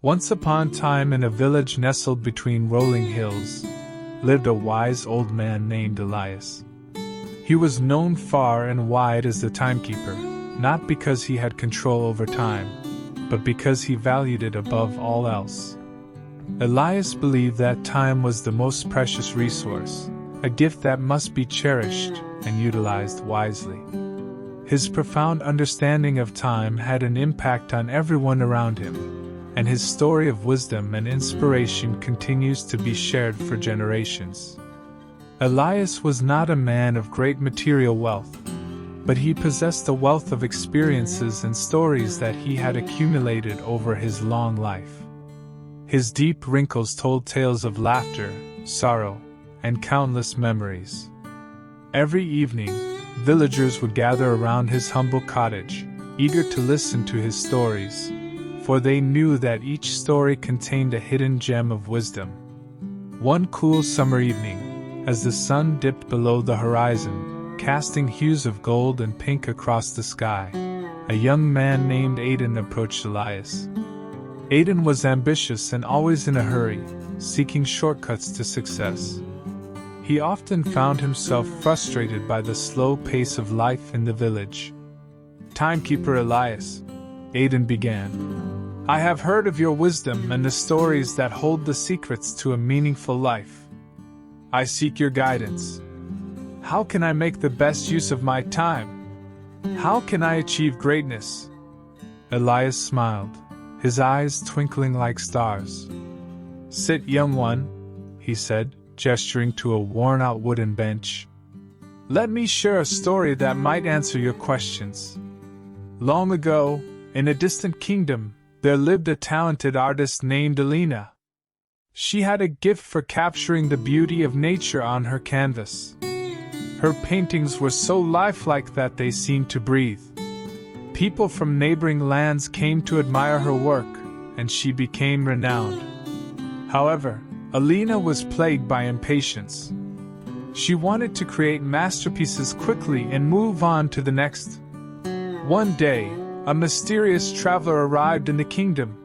Once upon a time, in a village nestled between rolling hills, lived a wise old man named Elias. He was known far and wide as the timekeeper, not because he had control over time, but because he valued it above all else. Elias believed that time was the most precious resource, a gift that must be cherished and utilized wisely. His profound understanding of time had an impact on everyone around him, and his story of wisdom and inspiration continues to be shared for generations. Elias was not a man of great material wealth, but he possessed a wealth of experiences and stories that he had accumulated over his long life. His deep wrinkles told tales of laughter, sorrow, and countless memories. Every evening, villagers would gather around his humble cottage, eager to listen to his stories, for they knew that each story contained a hidden gem of wisdom. One cool summer evening, as the sun dipped below the horizon, casting hues of gold and pink across the sky, a young man named Aidan approached Elias. Aidan was ambitious and always in a hurry, seeking shortcuts to success. He often found himself frustrated by the slow pace of life in the village. "Timekeeper Elias," Aidan began, "I have heard of your wisdom and the stories that hold the secrets to a meaningful life. I seek your guidance. How can I make the best use of my time? How can I achieve greatness?" Elias smiled, his eyes twinkling like stars. "Sit, young one," he said, gesturing to a worn-out wooden bench. "Let me share a story that might answer your questions. Long ago, in a distant kingdom, there lived a talented artist named Alina. She had a gift for capturing the beauty of nature on her canvas. Her paintings were so lifelike that they seemed to breathe. People from neighboring lands came to admire her work, and she became renowned. However, Alina was plagued by impatience. She wanted to create masterpieces quickly and move on to the next. One day, a mysterious traveler arrived in the kingdom.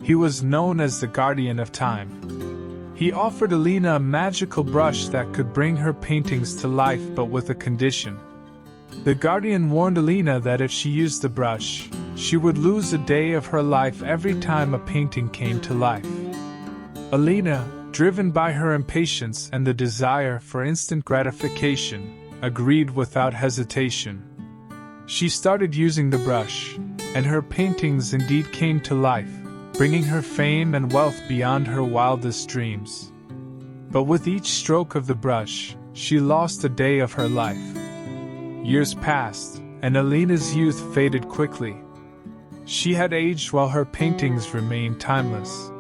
He was known as the Guardian of Time. He offered Alina a magical brush that could bring her paintings to life, but with a condition. The Guardian warned Alina that if she used the brush, she would lose a day of her life every time a painting came to life. Alina, driven by her impatience and the desire for instant gratification, agreed without hesitation. She started using the brush, and her paintings indeed came to life, bringing her fame and wealth beyond her wildest dreams. But with each stroke of the brush, she lost a day of her life. Years passed, and Alina's youth faded quickly. She had aged while her paintings remained timeless.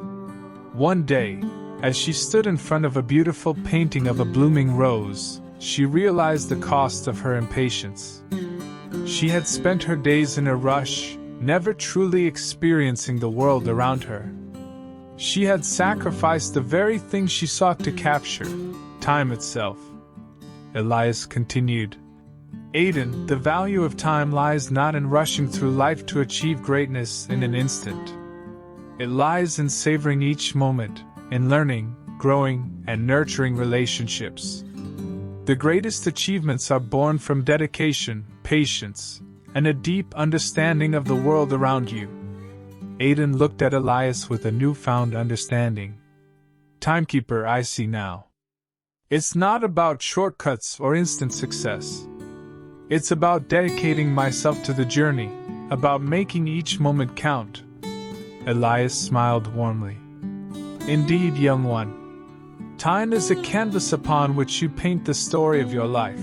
One day, as she stood in front of a beautiful painting of a blooming rose, she realized the cost of her impatience. She had spent her days in a rush, never truly experiencing the world around her. She had sacrificed the very thing she sought to capture, time itself. Elias continued, "Aidan, the value of time lies not in rushing through life to achieve greatness in an instant. It lies in savoring each moment, in learning, growing, and nurturing relationships. The greatest achievements are born from dedication, patience, and a deep understanding of the world around you." Aidan looked at Elias with a newfound understanding. "Timekeeper, I see now. It's not about shortcuts or instant success. It's about dedicating myself to the journey, about making each moment count." Elias smiled warmly. "Indeed, young one. Time is a canvas upon which you paint the story of your life.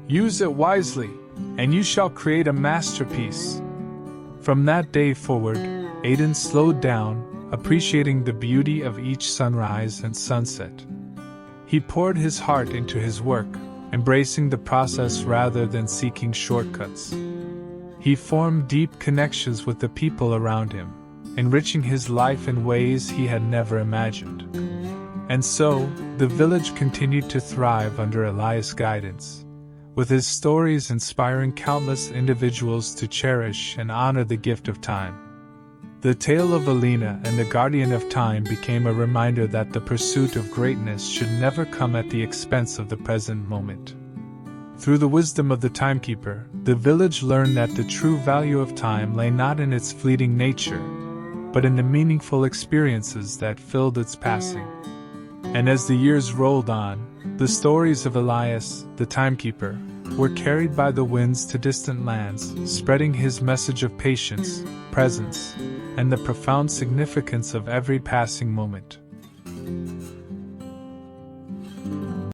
Use it wisely, and you shall create a masterpiece." From that day forward, Aidan slowed down, appreciating the beauty of each sunrise and sunset. He poured his heart into his work, embracing the process rather than seeking shortcuts. He formed deep connections with the people around him, enriching his life in ways he had never imagined. And so, the village continued to thrive under Elias' guidance, with his stories inspiring countless individuals to cherish and honor the gift of time. The tale of Alina and the Guardian of Time became a reminder that the pursuit of greatness should never come at the expense of the present moment. Through the wisdom of the timekeeper, the village learned that the true value of time lay not in its fleeting nature, but in the meaningful experiences that filled its passing. And as the years rolled on, the stories of Elias, the timekeeper, were carried by the winds to distant lands, spreading his message of patience, presence, and the profound significance of every passing moment.